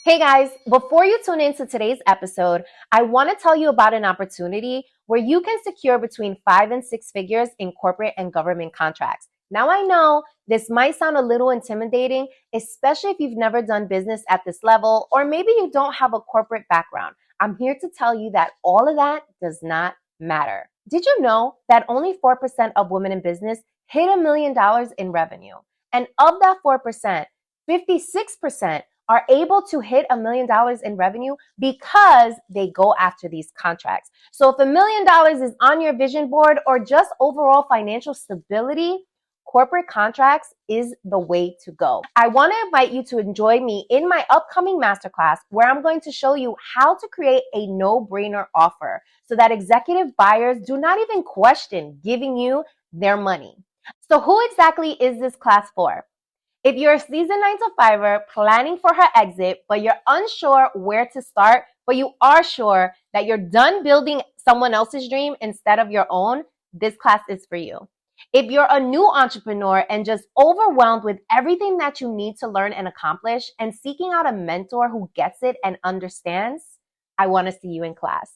Hey guys, before you tune into today's episode, I want to tell you about an opportunity where you can secure between 5 and 6 figures in corporate and government contracts. Now, I know this might sound a little intimidating, especially if you've never done business at this level, or maybe you don't have a corporate background. I'm here to tell you that all of that does not matter. Did you know that only 4% of women in business hit $1 million in revenue? And of that 4%, 56% are able to hit $1 million in revenue because they go after these contracts. So if $1 million is on your vision board or just overall financial stability, corporate contracts is the way to go. I want to invite you to join me in my upcoming masterclass where I'm going to show you how to create a no-brainer offer so that executive buyers do not even question giving you their money. So who exactly is this class for? If you're a seasoned 9-to-5er planning for her exit, but you're unsure where to start, but you are sure that you're done building someone else's dream instead of your own, this class is for you. If you're a new entrepreneur and just overwhelmed with everything that you need to learn and accomplish and seeking out a mentor who gets it and understands, I want to see you in class.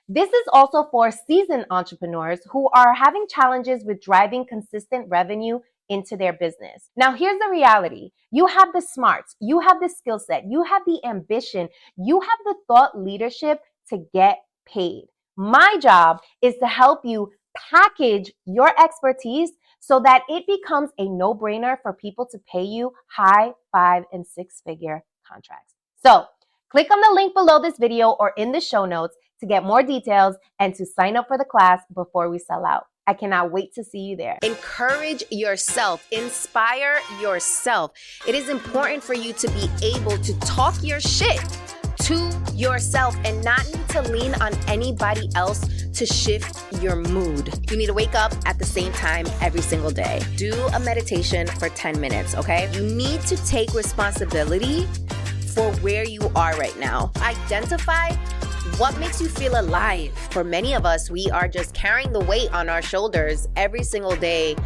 This is also for seasoned entrepreneurs who are having challenges with driving consistent revenue into their business. Now, here's the reality. You have the smarts, you have the skill set, you have the ambition, you have the thought leadership to get paid. My job is to help you package your expertise so that it becomes a no-brainer for people to pay you high 5 and 6-figure contracts. So click on the link below this video or in the show notes to get more details and to sign up for the class before we sell out. I cannot wait to see you there. Encourage yourself. Inspire yourself. It is important for you to be able to talk your shit to yourself and not need to lean on anybody else to shift your mood. You need to wake up at the same time every single day. Do a meditation for 10 minutes, okay? You need to take responsibility for where you are right now. Identify what makes you feel alive. For many of us, we are just carrying the weight on our shoulders every single day,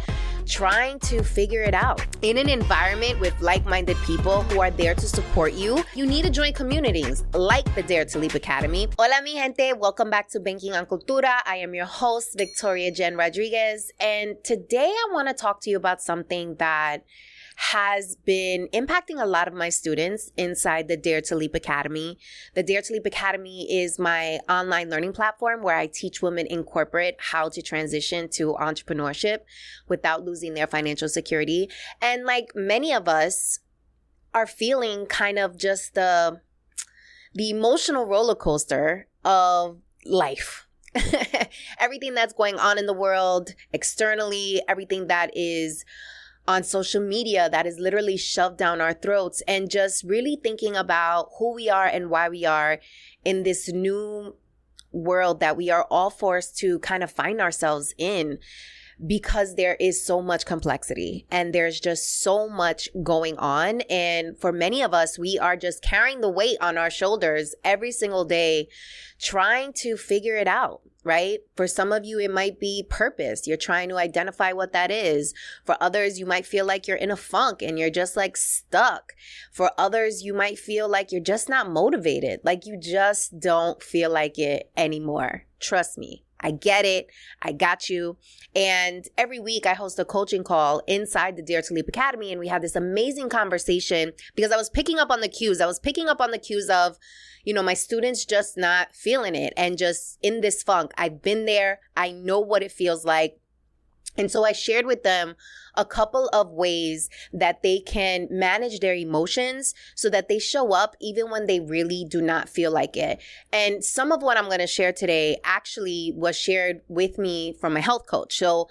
trying to figure it out. In an environment with like-minded people who are there to support you, you need to join communities like the Dare to Leap Academy. Hola, mi gente. Welcome back to Banking on Cultura. I am your host, Jenn Rodriguez. And today I want to talk to you about something that has been impacting a lot of my students inside the Dare to Leap Academy. The Dare to Leap Academy is my online learning platform where I teach women in corporate how to transition to entrepreneurship without losing their financial security. And like many of us are feeling kind of just the emotional roller coaster of life. Everything that's going on in the world externally, everything that is on social media that is literally shoved down our throats, and just really thinking about who we are and why we are in this new world that we are all forced to kind of find ourselves in, because there is so much complexity and there's just so much going on. And for many of us, we are just carrying the weight on our shoulders every single day, trying to figure it out, right? For some of you, it might be purpose. You're trying to identify what that is. For others, you might feel like you're in a funk and you're just like stuck. For others, you might feel like you're just not motivated, like you just don't feel like it anymore. Trust me. I get it. I got you. And every week I host a coaching call inside the Dare to Leap Academy. And we had this amazing conversation because I was picking up on the cues. I was picking up on the cues of, my students just not feeling it and just in this funk. I've been there. I know what it feels like. And so I shared with them a couple of ways that they can manage their emotions so that they show up even when they really do not feel like it. And some of what I'm going to share today actually was shared with me from a health coach. So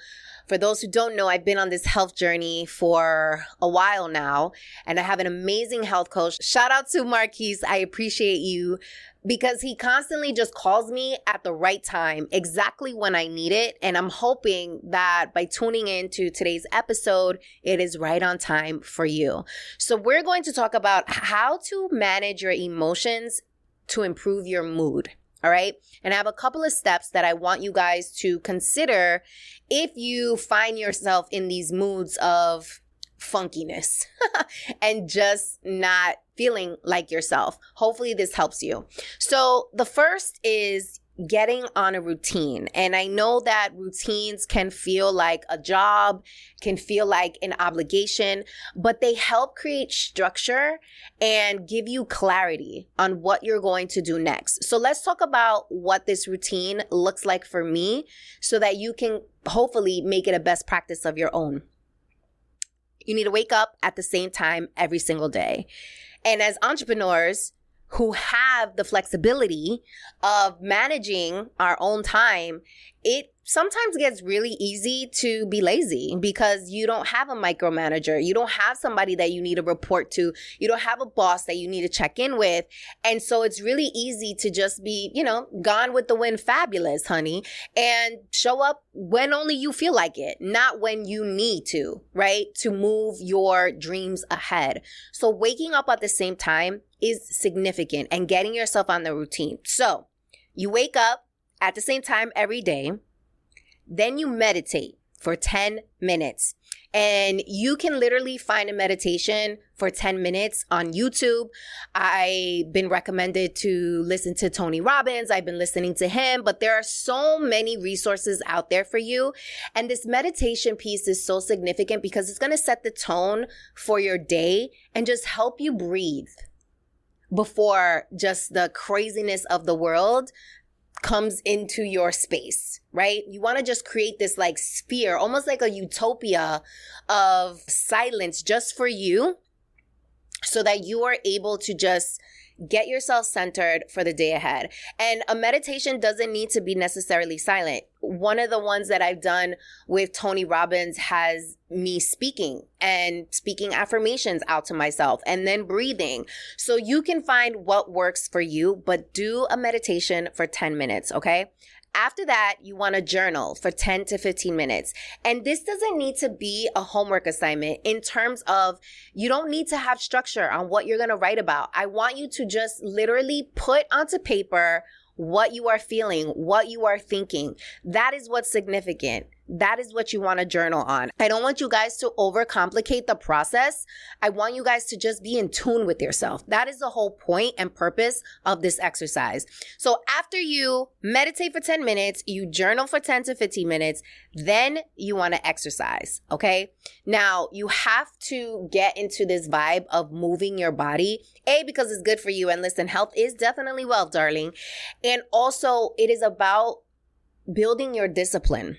for those who don't know, I've been on this health journey for a while now, and I have an amazing health coach. Shout out to Marquise. I appreciate you, because he constantly just calls me at the right time, exactly when I need it. And I'm hoping that by tuning into today's episode, it is right on time for you. So we're going to talk about how to manage your emotions to improve your mood. All right. And I have a couple of steps that I want you guys to consider if you find yourself in these moods of funkiness and just not feeling like yourself. Hopefully this helps you. So the first is getting on a routine. And I know that routines can feel like a job, can feel like an obligation, but they help create structure and give you clarity on what you're going to do next. So let's talk about what this routine looks like for me so that you can hopefully make it a best practice of your own. You need to wake up at the same time every single day. And as entrepreneurs who have the flexibility of managing our own time, it sometimes gets really easy to be lazy because you don't have a micromanager. You don't have somebody that you need to report to. You don't have a boss that you need to check in with. And so it's really easy to just be, gone with the wind, fabulous, honey, and show up when only you feel like it, not when you need to, right? To move your dreams ahead. So waking up at the same time is significant and getting yourself on the routine. So you wake up at the same time every day. Then you meditate for 10 minutes. And you can literally find a meditation for 10 minutes on YouTube. I've been recommended to listen to Tony Robbins. I've been listening to him, but there are so many resources out there for you. And this meditation piece is so significant because it's going to set the tone for your day and just help you breathe before just the craziness of the world comes into your space, right? You want to just create this like sphere, almost like a utopia of silence just for you so that you are able to just get yourself centered for the day ahead. And a meditation doesn't need to be necessarily silent. One of the ones that I've done with Tony Robbins has me speaking affirmations out to myself and then breathing. So you can find what works for you, but do a meditation for 10 minutes, okay? After that, you want to journal for 10 to 15 minutes. And this doesn't need to be a homework assignment in terms of you don't need to have structure on what you're going to write about. I want you to just literally put onto paper what you are feeling, what you are thinking. That is what's significant. That is what you want to journal on. I don't want you guys to overcomplicate the process. I want you guys to just be in tune with yourself. That is the whole point and purpose of this exercise. So after you meditate for 10 minutes, you journal for 10 to 15 minutes, then you want to exercise, okay? Now, you have to get into this vibe of moving your body, because it's good for you. And listen, health is definitely wealth, darling. And also, it is about building your discipline.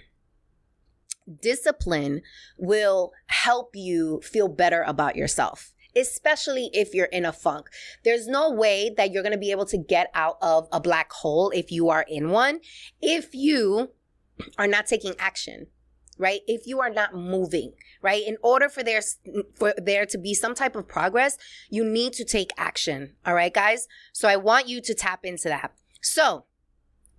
Discipline will help you feel better about yourself, especially if you're in a funk. There's no way that you're going to be able to get out of a black hole if you are in one, if you are not taking action, right? If you are not moving, right? In order for there to be some type of progress, you need to take action. All right, guys? So I want you to tap into that. So,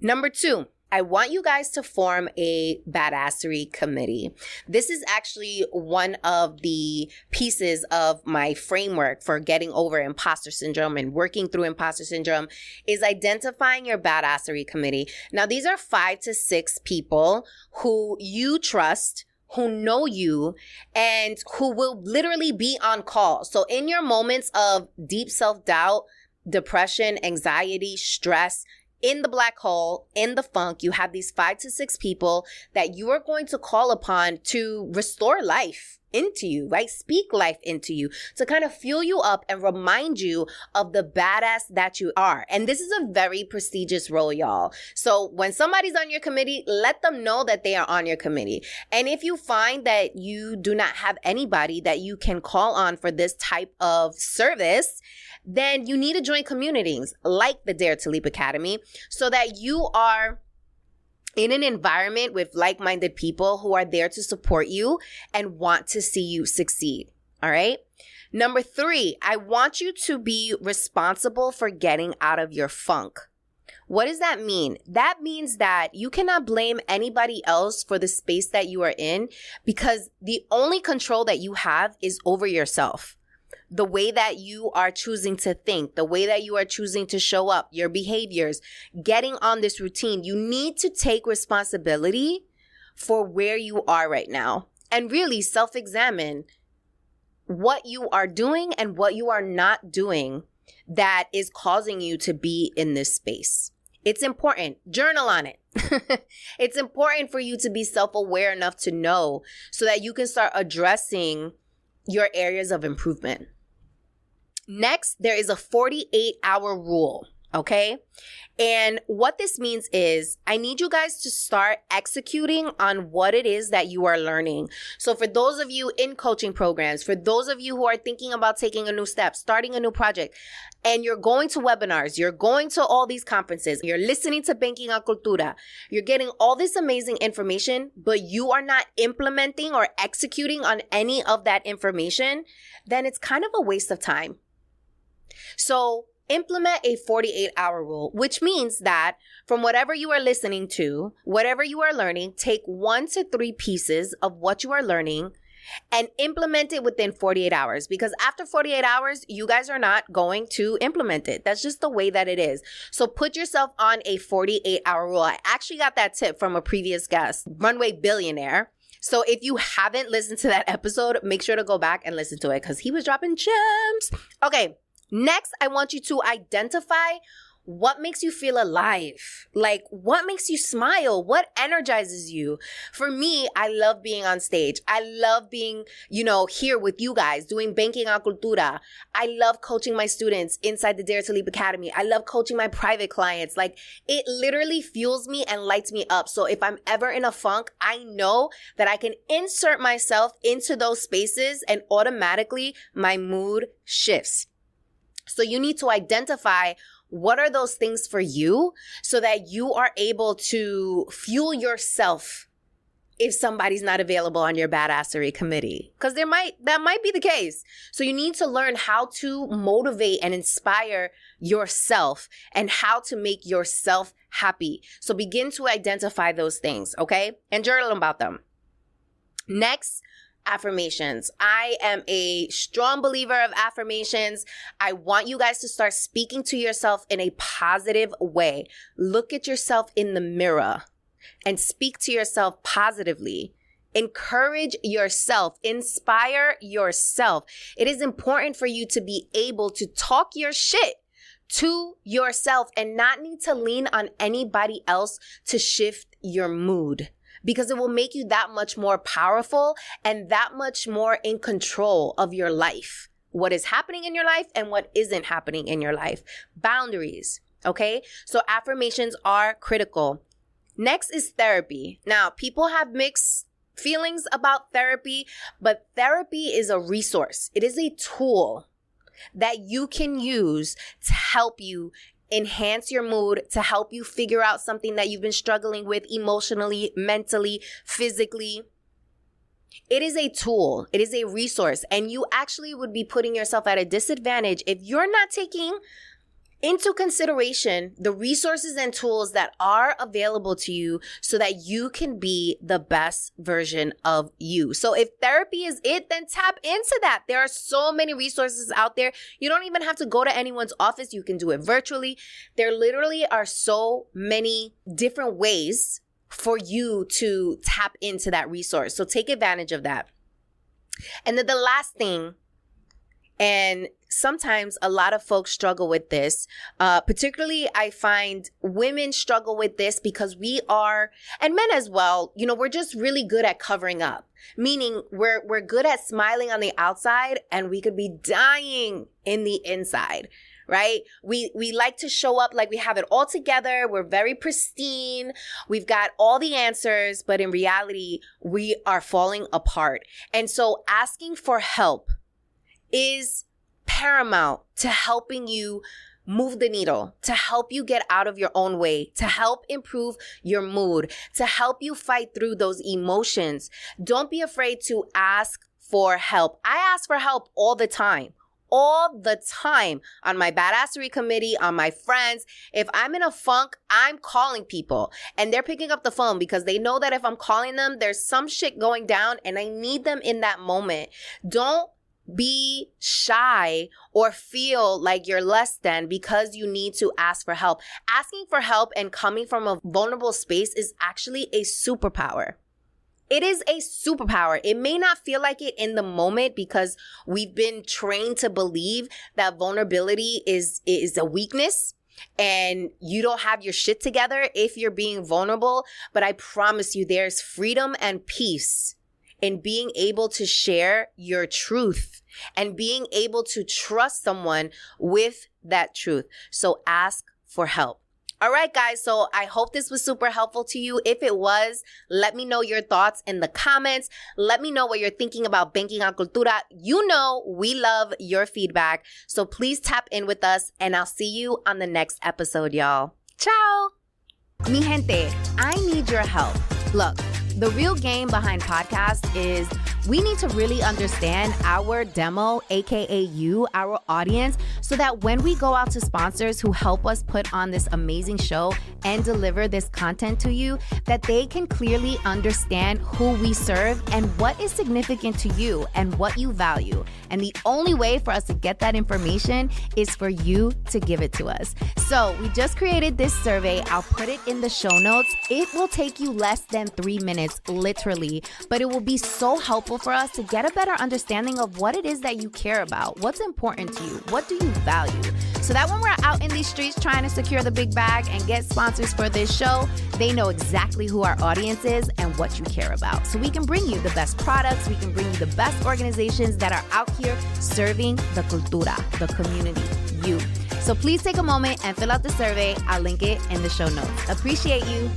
number 2, I want you guys to form a badassery committee. This is actually one of the pieces of my framework for getting over imposter syndrome and working through imposter syndrome is identifying your badassery committee. Now, these are 5 to 6 people who you trust, who know you, and who will literally be on call. So in your moments of deep self-doubt, depression, anxiety, stress, in the black hole, in the funk, you have these 5 to 6 people that you are going to call upon to restore life into you, right? Speak life into you to kind of fuel you up and remind you of the badass that you are. And this is a very prestigious role, y'all. So when somebody's on your committee, let them know that they are on your committee. And if you find that you do not have anybody that you can call on for this type of service, then you need to join communities like the Dare to Leap Academy so that you are in an environment with like-minded people who are there to support you and want to see you succeed. All right. Number 3, I want you to be responsible for getting out of your funk. What does that mean? That means that you cannot blame anybody else for the space that you are in because the only control that you have is over yourself. The way that you are choosing to think, the way that you are choosing to show up, your behaviors, getting on this routine, you need to take responsibility for where you are right now and really self-examine. what you are doing and what you are not doing that is causing you to be in this space. It's important. Journal on it. It's important for you to be self-aware enough to know so that you can start addressing your areas of improvement. Next, there is a 48-hour rule, okay? And what this means is I need you guys to start executing on what it is that you are learning. So for those of you in coaching programs, for those of you who are thinking about taking a new step, starting a new project, and you're going to webinars, you're going to all these conferences, you're listening to Banking on Cultura, you're getting all this amazing information, but you are not implementing or executing on any of that information, then it's kind of a waste of time. So implement a 48-hour rule, which means that from whatever you are listening to, whatever you are learning, take 1 to 3 pieces of what you are learning and implement it within 48 hours. Because after 48 hours, you guys are not going to implement it. That's just the way that it is. So put yourself on a 48-hour rule. I actually got that tip from a previous guest, Runway Billionaire. So if you haven't listened to that episode, make sure to go back and listen to it because he was dropping gems. Okay. Next, I want you to identify what makes you feel alive. Like, what makes you smile? What energizes you? For me, I love being on stage. I love being, here with you guys, doing Banking on Cultura. I love coaching my students inside the Dare to Leap Academy. I love coaching my private clients. Like, it literally fuels me and lights me up. So if I'm ever in a funk, I know that I can insert myself into those spaces and automatically my mood shifts. So you need to identify what are those things for you so that you are able to fuel yourself if somebody's not available on your badassery committee. Because that might be the case. So you need to learn how to motivate and inspire yourself and how to make yourself happy. So begin to identify those things, okay? And journal about them. Next, affirmations. I am a strong believer of affirmations. I want you guys to start speaking to yourself in a positive way. Look at yourself in the mirror and speak to yourself positively. Encourage yourself. Inspire yourself. It is important for you to be able to talk your shit to yourself and not need to lean on anybody else to shift your mood. Because it will make you that much more powerful and that much more in control of your life. What is happening in your life and what isn't happening in your life. Boundaries, okay? So affirmations are critical. Next is therapy. Now, people have mixed feelings about therapy, but therapy is a resource. It is a tool that you can use to help you enhance your mood, to help you figure out something that you've been struggling with emotionally, mentally, physically. It is a tool. It is a resource. And you actually would be putting yourself at a disadvantage if you're not taking into consideration the resources and tools that are available to you so that you can be the best version of you. So if therapy is it, then tap into that. There are so many resources out there. You don't even have to go to anyone's office. You can do it virtually. There literally are so many different ways for you to tap into that resource. So take advantage of that. And then the last thing, and sometimes a lot of folks struggle with this. Particularly, I find women struggle with this because we are, and men as well, we're just really good at covering up. Meaning we're good at smiling on the outside and we could be dying in the inside, right? We like to show up like we have it all together. We're very pristine. We've got all the answers, but in reality, we are falling apart. And so asking for help is paramount to helping you move the needle, to help you get out of your own way, to help improve your mood, to help you fight through those emotions. Don't be afraid to ask for help. I ask for help all the time on my badassery committee, on my friends. If I'm in a funk, I'm calling people and they're picking up the phone because they know that if I'm calling them, there's some shit going down and I need them in that moment. Don't be shy or feel like you're less than because you need to ask for help. Asking for help and coming from a vulnerable space is actually a superpower. It is a superpower. It may not feel like it in the moment because we've been trained to believe that vulnerability is a weakness and you don't have your shit together if you're being vulnerable. But I promise you, there's freedom and peace in being able to share your truth and being able to trust someone with that truth. So ask for help. All right, guys, so I hope this was super helpful to you. If it was, let me know your thoughts in the comments. Let me know what you're thinking about banking on Cultura. You know we love your feedback, so please tap in with us, and I'll see you on the next episode, y'all. Ciao! Mi gente, I need your help. Look, the real game behind podcasts is we need to really understand our demo, aka you, our audience, so that when we go out to sponsors who help us put on this amazing show and deliver this content to you, that they can clearly understand who we serve and what is significant to you and what you value. And the only way for us to get that information is for you to give it to us. So we just created this survey. I'll put it in the show notes. It will take you less than 3 minutes, literally, but it will be so helpful for us to get a better understanding of what it is that you care about, what's important to you, what do you value, so that when we're out in these streets trying to secure the big bag and get sponsors for this show, they know exactly who our audience is and what you care about. So we can bring you the best products, we can bring you the best organizations that are out here serving the cultura, the community, you. So please take a moment and fill out the survey. I'll link it in the show notes. Appreciate you.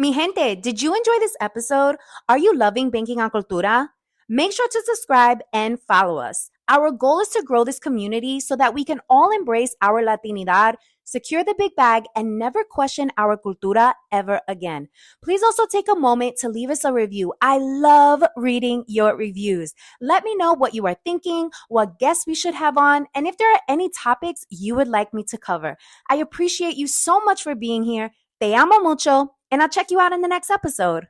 Mi gente, did you enjoy this episode? Are you loving Banking on Cultura? Make sure to subscribe and follow us. Our goal is to grow this community so that we can all embrace our Latinidad, secure the big bag, and never question our cultura ever again. Please also take a moment to leave us a review. I love reading your reviews. Let me know what you are thinking, what guests we should have on, and if there are any topics you would like me to cover. I appreciate you so much for being here. Te amo mucho, and I'll check you out in the next episode.